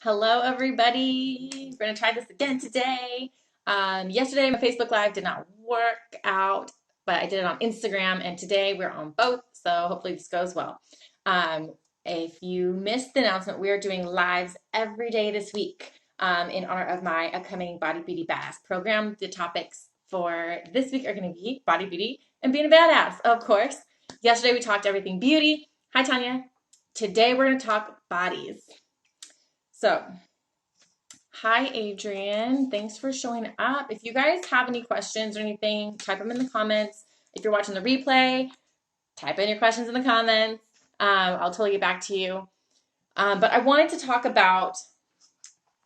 Hello, everybody. We're going to try this again today. Yesterday, my Facebook Live did not work out, but I did it on Instagram, and today we're on both, so hopefully this goes well. If you missed the announcement, we are doing lives every day this week in honor of my upcoming Body Beauty Badass program. The topics for this week are going to be body beauty and being a badass, of course. Yesterday, we talked everything beauty. Hi, Tanya. Today, we're going to talk bodies. So, hi, Adrian. Thanks for showing up. If you guys have any questions or anything, type them in the comments. If you're watching the replay, type in your questions in the comments. I'll totally get back to you. But I wanted to talk about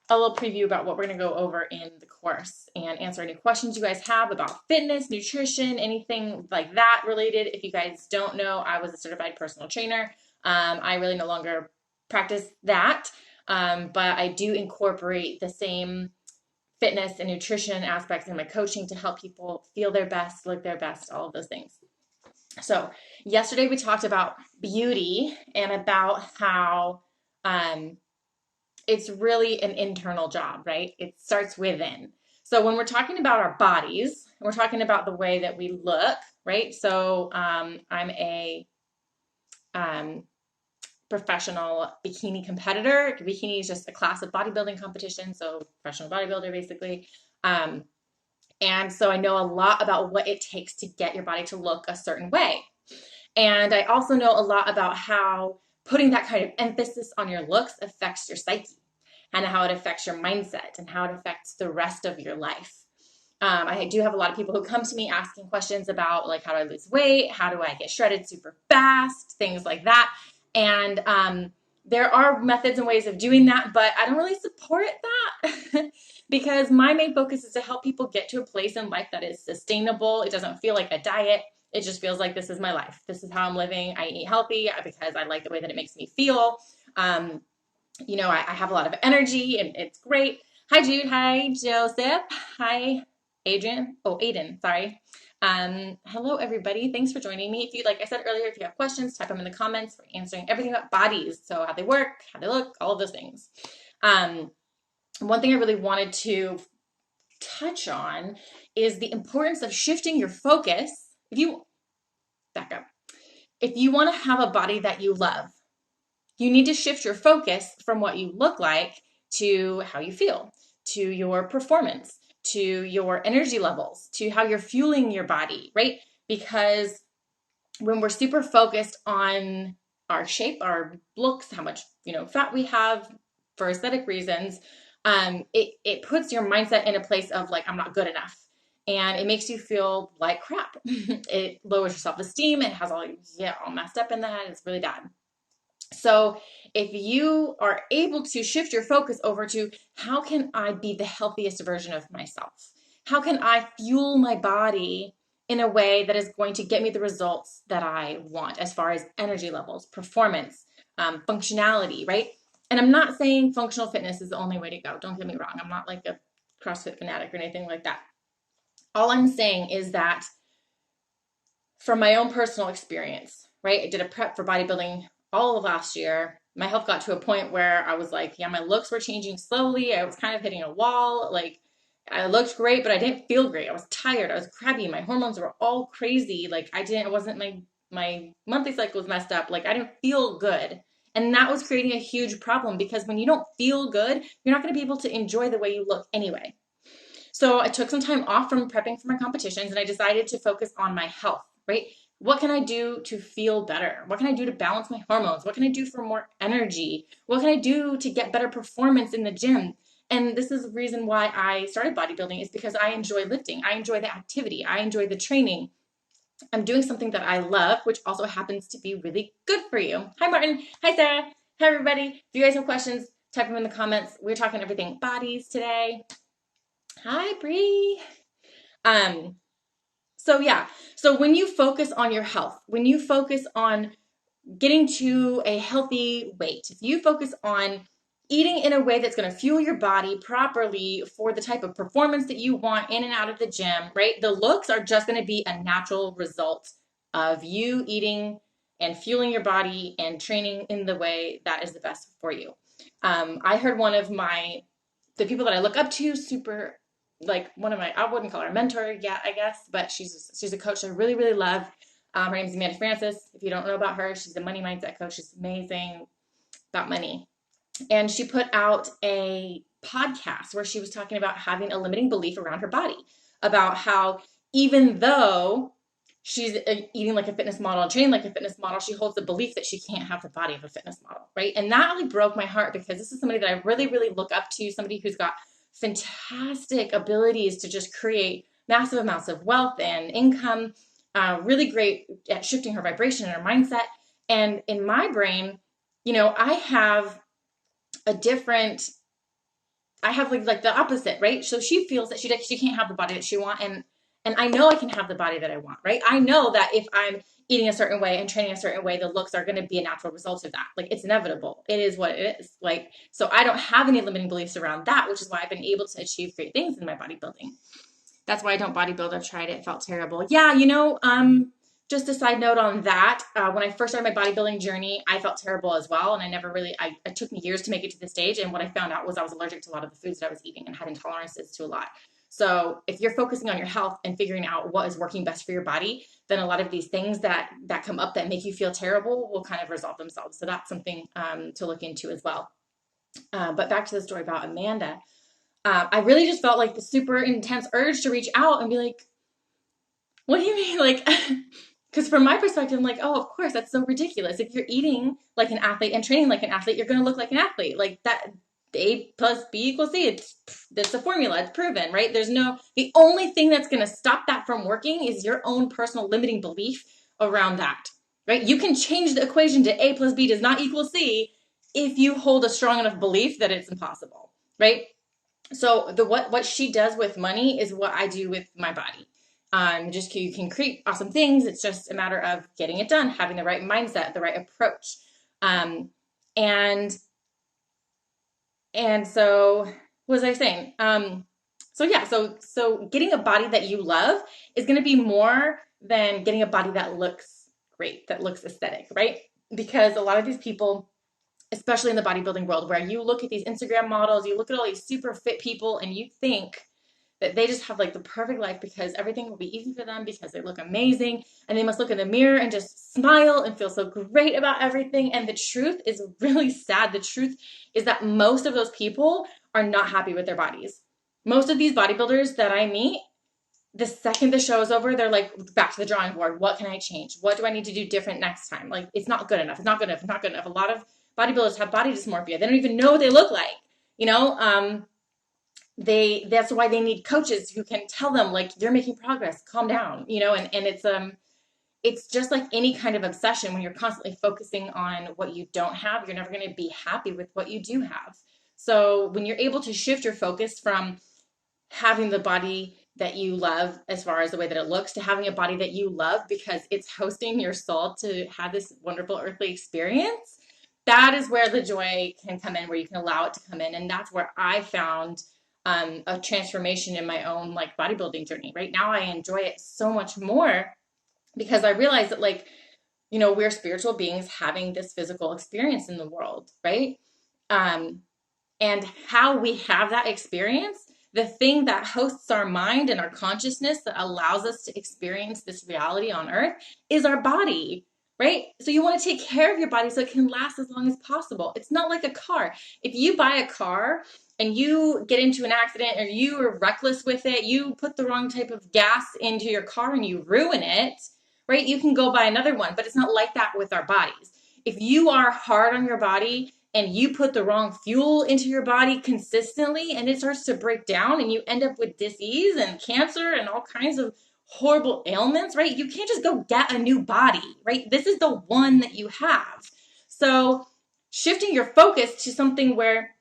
a little preview about what we're going to go over in the course and answer any questions you guys have about fitness, nutrition, anything like that related. If you guys don't know, I was a certified personal trainer. I really no longer practice that. But I do incorporate the same fitness and nutrition aspects in my coaching to help people feel their best, look their best, all of those things. So yesterday we talked about beauty and about how it's really an internal job, right? It starts within. So when we're talking about our bodies, we're talking about the way that we look, right? So I'm a professional bikini competitor. Bikini is just a class of bodybuilding competition, so professional bodybuilder basically. And so I know a lot about what it takes to get your body to look a certain way. And I also know a lot about how putting that kind of emphasis on your looks affects your psyche and how it affects your mindset and how it affects the rest of your life. I do have a lot of people who come to me asking questions about like, how do I lose weight? How do I get shredded super fast? Things like that. And there are methods and ways of doing that, but I don't really support that because my main focus is to help people get to a place in life that is sustainable. It doesn't feel like a diet. It just feels like this is my life. This is how I'm living. I eat healthy because I like the way that it makes me feel. I have a lot of energy and it's great. Hi, Jude. Hi, Joseph. Hi, Adrian. Oh, Aiden. Sorry. Hello, everybody. Thanks for joining me. If you, like I said earlier, if you have questions, type them in the comments. We're answering everything about bodies. So how they work, how they look, all of those things. One thing I really wanted to touch on is the importance of shifting your focus. If you want to have a body that you love, you need to shift your focus from what you look like to how you feel, to your performance, to your energy levels, to how you're fueling your body, right? Because when we're super focused on our shape, our looks, how much, fat we have for aesthetic reasons, it puts your mindset in a place of like, I'm not good enough. And it makes you feel like crap. It lowers your self-esteem. It has all messed up in that. It's really bad. So if you are able to shift your focus over to how can I be the healthiest version of myself? How can I fuel my body in a way that is going to get me the results that I want as far as energy levels, performance, functionality, right? And I'm not saying functional fitness is the only way to go. Don't get me wrong. I'm not like a CrossFit fanatic or anything like that. All I'm saying is that from my own personal experience, right? I did a prep for bodybuilding all of last year. My health got to a point where I was like, my looks were changing slowly. I was kind of hitting a wall. Like I looked great, but I didn't feel great. I was tired. I was crabby. My hormones were all crazy. Like my monthly cycle was messed up. Like I didn't feel good. And that was creating a huge problem because when you don't feel good, you're not going to be able to enjoy the way you look anyway. So I took some time off from prepping for my competitions and I decided to focus on my health, right? What can I do to feel better? What can I do to balance my hormones? What can I do for more energy? What can I do to get better performance in the gym? And this is the reason why I started bodybuilding is because I enjoy lifting. I enjoy the activity. I enjoy the training. I'm doing something that I love, which also happens to be really good for you. Hi, Martin. Hi, Sarah. Hi, everybody. If you guys have questions, type them in the comments. We're talking everything bodies today. Hi, Bree. So when you focus on your health, when you focus on getting to a healthy weight, if you focus on eating in a way that's going to fuel your body properly for the type of performance that you want in and out of the gym, right? The looks are just going to be a natural result of you eating and fueling your body and training in the way that is the best for you. I heard the people that I look up to, super, like one of my, I wouldn't call her a mentor yet, I guess, but she's a coach I really, really love. Her name is Amanda Francis. If you don't know about her, she's a money mindset coach. She's amazing about money. And she put out a podcast where she was talking about having a limiting belief around her body, about how even though she's eating like a fitness model and training like a fitness model, she holds the belief that she can't have the body of a fitness model, right? And that really broke my heart, because this is somebody that I really, really look up to, somebody who's got fantastic abilities to just create massive amounts of wealth and income, really great at shifting her vibration and her mindset. And in my brain, I have a different, I have like the opposite, right? So she feels that she can't have the body that she wants, and I know I can have the body that I want, right? I know that if I'm eating a certain way and training a certain way, the looks are going to be a natural result of that. Like, it's inevitable. It is what it is. Like, so I don't have any limiting beliefs around that, which is why I've been able to achieve great things in my bodybuilding. That's why I don't bodybuild. I've tried it. It felt terrible. Yeah, just a side note on that. When I first started my bodybuilding journey, I felt terrible as well. And I never really, it took me years to make it to this stage. And what I found out was I was allergic to a lot of the foods that I was eating and had intolerances to a lot. So if you're focusing on your health and figuring out what is working best for your body, then a lot of these things that come up that make you feel terrible will kind of resolve themselves. So that's something to look into as well. But back to the story about Amanda. I really just felt like the super intense urge to reach out and be like, what do you mean? Like, because from my perspective, I'm like, oh, of course, that's so ridiculous. If you're eating like an athlete and training like an athlete, you're going to look like an athlete. Like that, A plus B equals C. That's a formula. It's proven, right? The only thing that's going to stop that from working is your own personal limiting belief around that, right? You can change the equation to A plus B does not equal C if you hold a strong enough belief that it's impossible, right? So what she does with money is what I do with my body. Just you can create awesome things. It's just a matter of getting it done, having the right mindset, the right approach. And so what was I saying? So getting a body that you love is going to be more than getting a body that looks great, that looks aesthetic, right? Because a lot of these people, especially in the bodybuilding world, where you look at these Instagram models, you look at all these super fit people, and you think that they just have like the perfect life because everything will be easy for them because they look amazing, and they must look in the mirror and just smile and feel so great about everything. And the truth is really sad. The truth is that most of those people are not happy with their bodies. Most of these bodybuilders that I meet, the second the show is over, they're like, back to the drawing board. What can I change? What do I need to do different next time? Like, it's not good enough. It's not good enough. It's not good enough. A lot of bodybuilders have body dysmorphia. They don't even know what they look like. That's why they need coaches who can tell them, like, you're making progress, calm down, and it's just like any kind of obsession. When you're constantly focusing on what you don't have, you're never going to be happy with what you do have. So when you're able to shift your focus from having the body that you love as far as the way that it looks to having a body that you love because it's hosting your soul to have this wonderful earthly experience, that is where the joy can come in, where you can allow it to come in. And that's where I found a transformation in my own like bodybuilding journey. Right now, I enjoy it so much more because I realize that, like, we're spiritual beings having this physical experience in the world, right? And how we have that experience, the thing that hosts our mind and our consciousness that allows us to experience this reality on earth is our body, right? So you want to take care of your body so it can last as long as possible. It's not like a car. If you buy a car and you get into an accident or you are reckless with it, you put the wrong type of gas into your car and you ruin it, right? You can go buy another one, but it's not like that with our bodies. If you are hard on your body and you put the wrong fuel into your body consistently and it starts to break down and you end up with disease and cancer and all kinds of horrible ailments, right? You can't just go get a new body, right? This is the one that you have. So shifting your focus to something where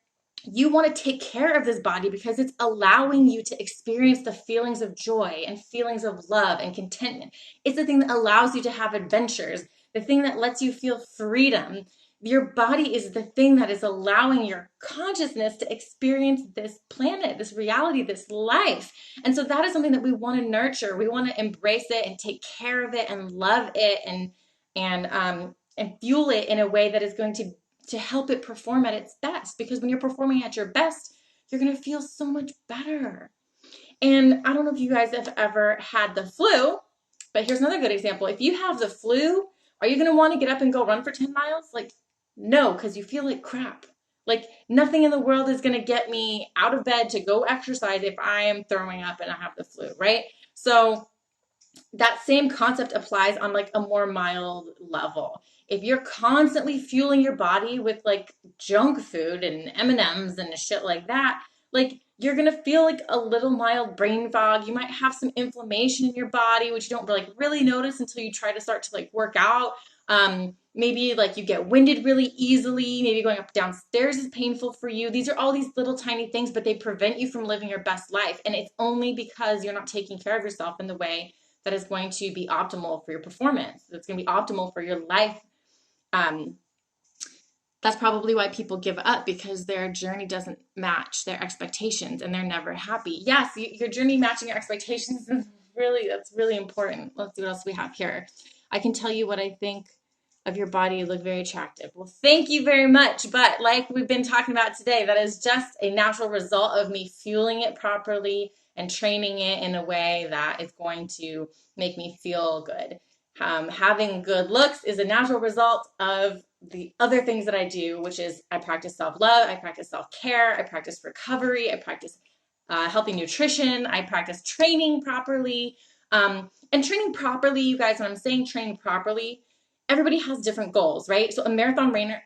you want to take care of this body because it's allowing you to experience the feelings of joy and feelings of love and contentment. It's the thing that allows you to have adventures, the thing that lets you feel freedom. Your body is the thing that is allowing your consciousness to experience this planet, this reality, this life. And so that is something that we want to nurture. We want to embrace it and take care of it and love it and fuel it in a way that is going to to help it perform at its best. Because when you're performing at your best, you're going to feel so much better. And I don't know if you guys have ever had the flu, but here's another good example. If you have the flu, are you going to want to get up and go run for 10 miles? Like, no, because you feel like crap. Like, nothing in the world is going to get me out of bed to go exercise if I am throwing up and I have the flu, right? So that same concept applies on like a more mild level. If you're constantly fueling your body with like junk food and M&Ms and shit like that, like you're going to feel like a little mild brain fog. You might have some inflammation in your body, which you don't like really notice until you try to start to like work out. Maybe like you get winded really easily. Maybe going up downstairs is painful for you. These are all these little tiny things, but they prevent you from living your best life. And it's only because you're not taking care of yourself in the way that is going to be optimal for your performance. That's going to be optimal for your life. That's probably why people give up, because their journey doesn't match their expectations and they're never happy. Yes, your journey matching your expectations is that's really important. Let's see what else we have here. I can tell you what I think of your body. You look very attractive. Well, thank you very much. But like we've been talking about today, that is just a natural result of me fueling it properly and training it in a way that is going to make me feel good. Having good looks is a natural result of the other things that I do, which is I practice self-love, I practice self-care, I practice recovery, I practice healthy nutrition, I practice training properly. And training properly, you guys, when I'm saying training properly, everybody has different goals, right? So a marathon runner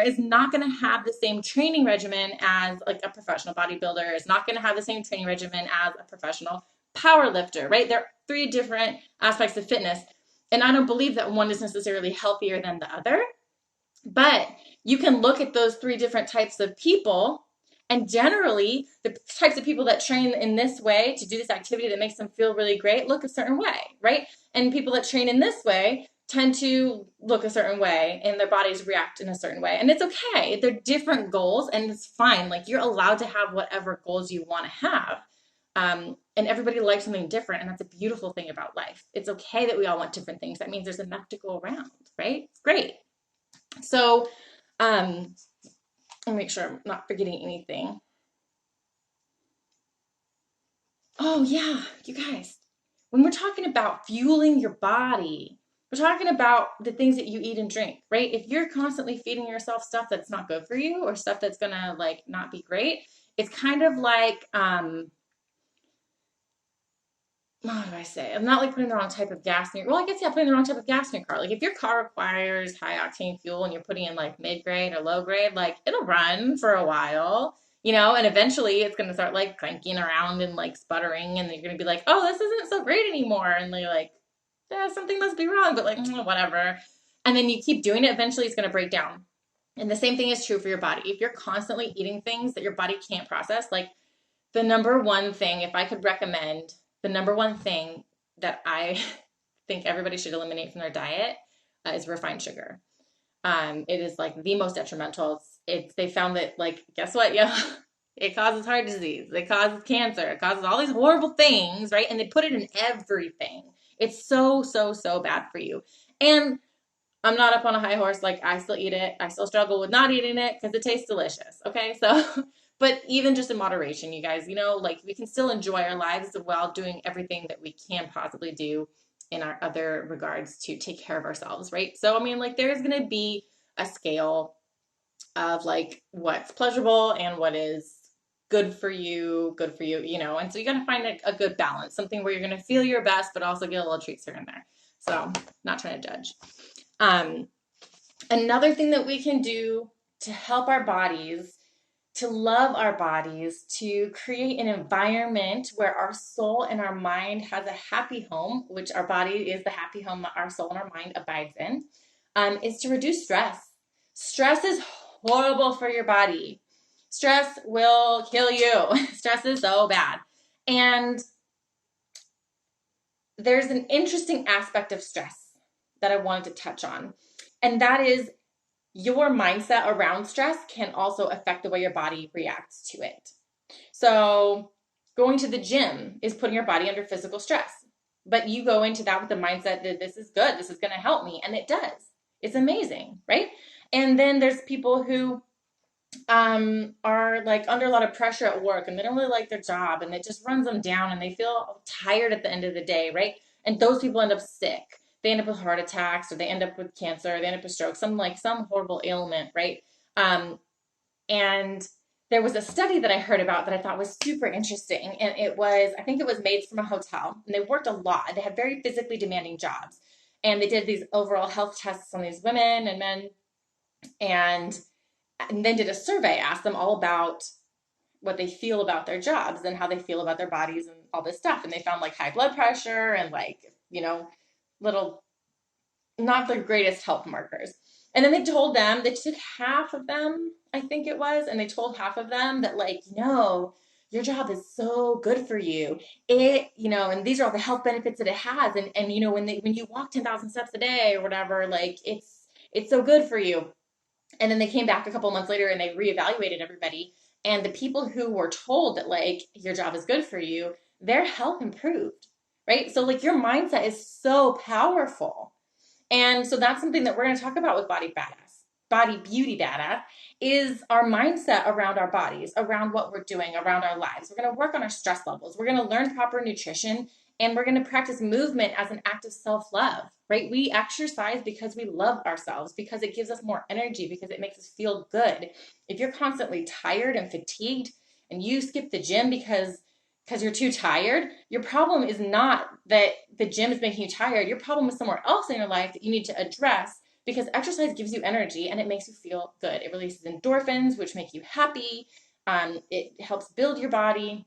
is not going to have the same training regimen as like a professional bodybuilder, is not going to have the same training regimen as a professional power lifter, right? There are 3 different aspects of fitness. And I don't believe that one is necessarily healthier than the other, but you can look at those 3 different types of people, and generally the types of people that train in this way to do this activity that makes them feel really great look a certain way, right? And people that train in this way tend to look a certain way and their bodies react in a certain way. And it's okay. They're different goals and it's fine. Like, you're allowed to have whatever goals you want to have. And everybody likes something different. And that's a beautiful thing about life. It's okay that we all want different things. That means there's enough to go around, right? It's great. So, let me make sure I'm not forgetting anything. Oh yeah, you guys, when we're talking about fueling your body, we're talking about the things that you eat and drink, right? If you're constantly feeding yourself stuff that's not good for you or stuff that's gonna like not be great, it's kind of like, how do I say? I'm not like putting the wrong type of gas in your, well, I guess, yeah, putting the wrong type of gas in your car. Like if your car requires high octane fuel and you're putting in like mid-grade or low grade, like it'll run for a while, and eventually it's going to start like cranking around and like sputtering, and you're going to be like, oh, this isn't so great anymore. And they're like, yeah, something must be wrong, but like, whatever. And then you keep doing it, eventually it's going to break down. And the same thing is true for your body. If you're constantly eating things that your body can't process, like the number one thing, if I could recommend, the number one thing that I think everybody should eliminate from their diet is refined sugar. It is like the most detrimental. They found that, like, guess what? Yeah, it causes heart disease. It causes cancer. It causes all these horrible things, right? And they put it in everything. It's so, so, so bad for you. And I'm not up on a high horse. Like, I still eat it. I still struggle with not eating it because it tastes delicious. Okay. So, but even just in moderation, you guys, like we can still enjoy our lives while doing everything that we can possibly do in our other regards to take care of ourselves. Right. So, I mean, like there's going to be a scale of like what's pleasurable and what is good for you, and so you got to find a good balance, something where you're going to feel your best, but also get a little treats here and there. So, not trying to judge. Another thing that we can do to help our bodies, to love our bodies, to create an environment where our soul and our mind has a happy home, which our body is the happy home our soul and our mind abides in, is to reduce stress. Stress is horrible for your body. Stress will kill you. Stress is so bad. And there's an interesting aspect of stress that I wanted to touch on. And that is your mindset around stress can also affect the way your body reacts to it. So going to the gym is putting your body under physical stress. But you go into that with the mindset that this is good, this is going to help me. And it does. It's amazing, right? And then there's people who are like under a lot of pressure at work and they don't really like their job and it just runs them down and they feel tired at the end of the day, right? And those people end up sick. They end up with heart attacks or they end up with cancer, or they end up with stroke, some horrible ailment, right? Um, and there was a study that I heard about that I thought was super interesting. And I think it was maids from a hotel, and they worked a lot. They had very physically demanding jobs. And they did these overall health tests on these women and men, and, and then did a survey, asked them all about what they feel about their jobs and how they feel about their bodies and all this stuff. And they found like high blood pressure and like, little not the greatest health markers. And then they took half of them, I think it was, and they told half of them that, like, your job is so good for you. And these are all the health benefits that it has. And when you walk 10,000 steps a day or whatever, like it's so good for you. And then they came back a couple months later and they reevaluated everybody. And the people who were told that, like, your job is good for you, their health improved, right? So, like, your mindset is so powerful. And so that's something that we're going to talk about with Body Beauty Badass, is our mindset around our bodies, around what we're doing, around our lives. We're going to work on our stress levels. We're going to learn proper nutrition, and we're going to practice movement as an act of self-love, right? We exercise because we love ourselves, because it gives us more energy, because it makes us feel good. If you're constantly tired and fatigued and you skip the gym because you're too tired, your problem is not that the gym is making you tired. Your problem is somewhere else in your life that you need to address, because exercise gives you energy and it makes you feel good. It releases endorphins, which make you happy. It helps build your body.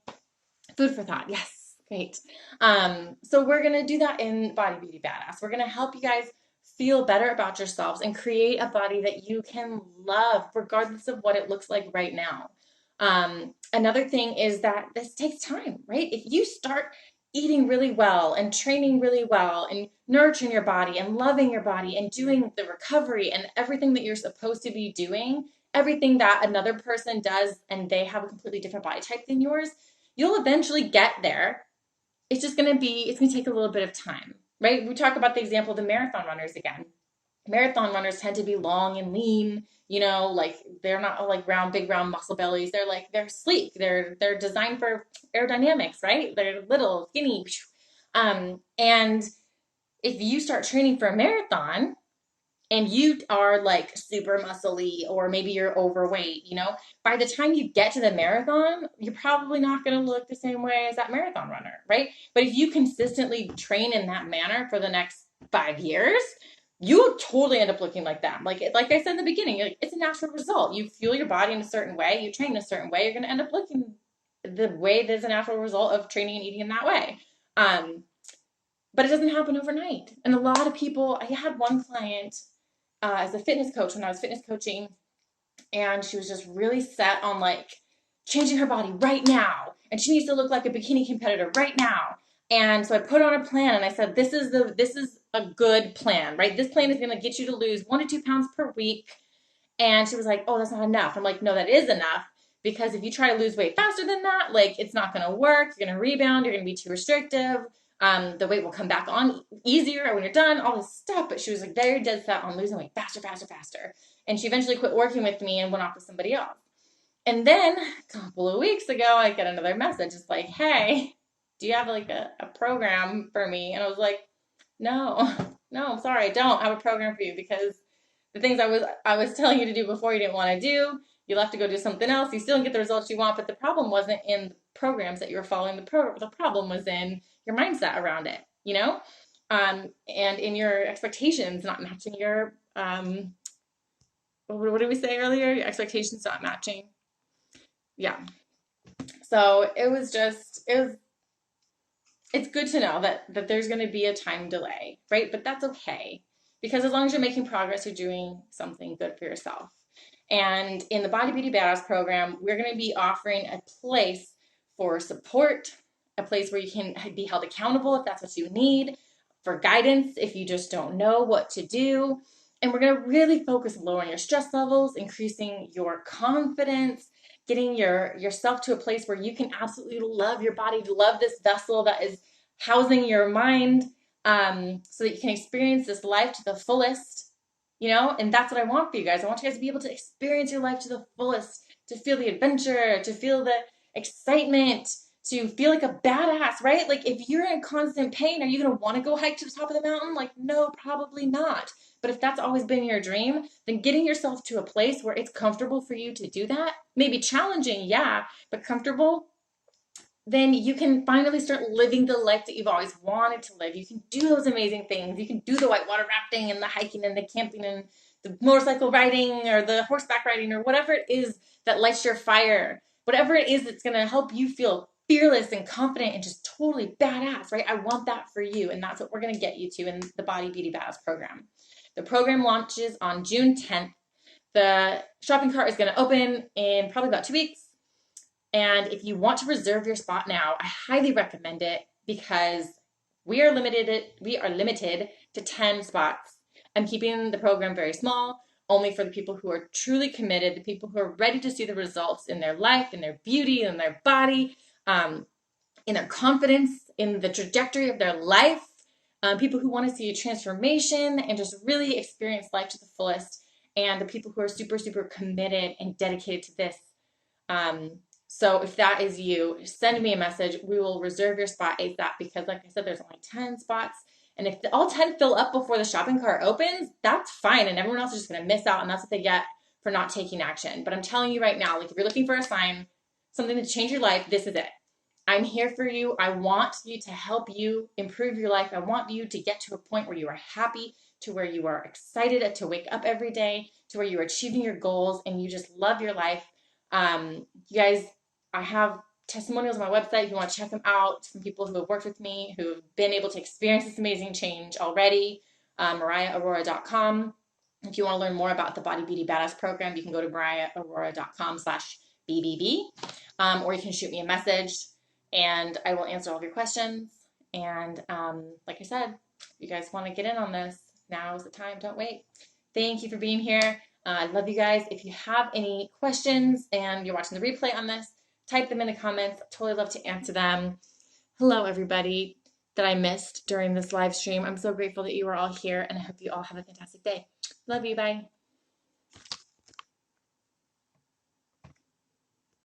Food for thought. Yes. Great. So we're going to do that in Body Beauty Badass. We're going to help you guys feel better about yourselves and create a body that you can love regardless of what it looks like right now. Another thing is that this takes time, right? If you start eating really well and training really well and nurturing your body and loving your body and doing the recovery and everything that you're supposed to be doing, everything that another person does, and they have a completely different body type than yours, you'll eventually get there. It's going to take a little bit of time, right? We talk about the example of the marathon runners again. Marathon runners tend to be long and lean, like they're not like big round muscle bellies. They're sleek. They're designed for aerodynamics, right? They're little, skinny. And if you start training for a marathon and you are like super muscly, or maybe you're overweight, by the time you get to the marathon, you're probably not going to look the same way as that marathon runner, right? But if you consistently train in that manner for the next 5 years, you will totally end up looking like them. Like I said in the beginning, it's a natural result. You fuel your body in a certain way, you train in a certain way, you're going to end up looking the way that's a natural result of training and eating in that way. But it doesn't happen overnight. And a lot of people, I had one client as a fitness coach when I was fitness coaching, and she was just really set on like changing her body right now, and she needs to look like a bikini competitor right now. And so I put on a plan and I said, this is a good plan, right? This plan is going to get you to lose 1 to 2 pounds per week. And she was like, oh, that's not enough. I'm like, no, that is enough, because if you try to lose weight faster than that, like, it's not going to work. You're going to rebound. You're going to be too restrictive. The weight will come back on easier when you're done, all this stuff. But she was like very dead set on losing weight faster, faster, faster. And she eventually quit working with me and went off with somebody else. And then a couple of weeks ago, I get another message. It's like, hey, do you have like a program for me? And I was like, no, I'm sorry. I don't have a program for you, because the things I was telling you to do before you didn't want to do. You left to go do something else. You still didn't get the results you want, but the problem wasn't in the programs that you were following. The problem was in your mindset around it, and in your expectations not matching your, what did we say earlier? Your expectations not matching. Yeah. So it's good to know that there's going to be a time delay, right? But that's okay, because as long as you're making progress, you're doing something good for yourself. And in the Body Beauty Badass program, we're going to be offering a place for support, a place where you can be held accountable if that's what you need, for guidance if you just don't know what to do. And we're going to really focus on lowering your stress levels, increasing your confidence, getting yourself to a place where you can absolutely love your body, love this vessel that is housing your mind, so that you can experience this life to the fullest, and that's what I want for you guys. I want you guys to be able to experience your life to the fullest, to feel the adventure, to feel the excitement, to feel like a badass, right? Like if you're in constant pain, are you going to want to go hike to the top of the mountain? Like, no, probably not. But if that's always been your dream, then getting yourself to a place where it's comfortable for you to do that, maybe challenging, yeah, but comfortable, then you can finally start living the life that you've always wanted to live. You can do those amazing things. You can do the whitewater rafting and the hiking and the camping and the motorcycle riding or the horseback riding or whatever it is that lights your fire. Whatever it is that's going to help you feel fearless and confident and just totally badass, right? I want that for you. And that's what we're going to get you to in the Body Beauty Badass program. The program launches on June 10th. The shopping cart is going to open in probably about 2 weeks. And if you want to reserve your spot now, I highly recommend it because we are limited to 10 spots. I'm keeping the program very small, only for the people who are truly committed, the people who are ready to see the results in their life, in their beauty, in their body, in their confidence, in the trajectory of their life, people who want to see a transformation and just really experience life to the fullest, and the people who are super, super committed and dedicated to this. So if that is you, send me a message. We will reserve your spot ASAP because, like I said, there's only 10 spots. And if all 10 fill up before the shopping cart opens, that's fine. And everyone else is just going to miss out. And that's what they get for not taking action. But I'm telling you right now, like if you're looking for a sign, something to change your life, this is it. I'm here for you. I want you to help you improve your life. I want you to get to a point where you are happy, to where you are excited to wake up every day, to where you are achieving your goals and you just love your life. You guys, I have testimonials on my website if you want to check them out from people who have worked with me, who have been able to experience this amazing change already. MariahAurora.com. If you want to learn more about the Body Beauty Badass program, you can go to MariahAurora.com/BBB, or you can shoot me a message and I will answer all of your questions. And like I said, if you guys want to get in on this, now is the time. Don't wait. Thank you for being here. I love you guys. If you have any questions and you're watching the replay on this, type them in the comments. I'd totally love to answer them. Hello, everybody that I missed during this live stream. I'm so grateful that you are all here, and I hope you all have a fantastic day. Love you. Bye.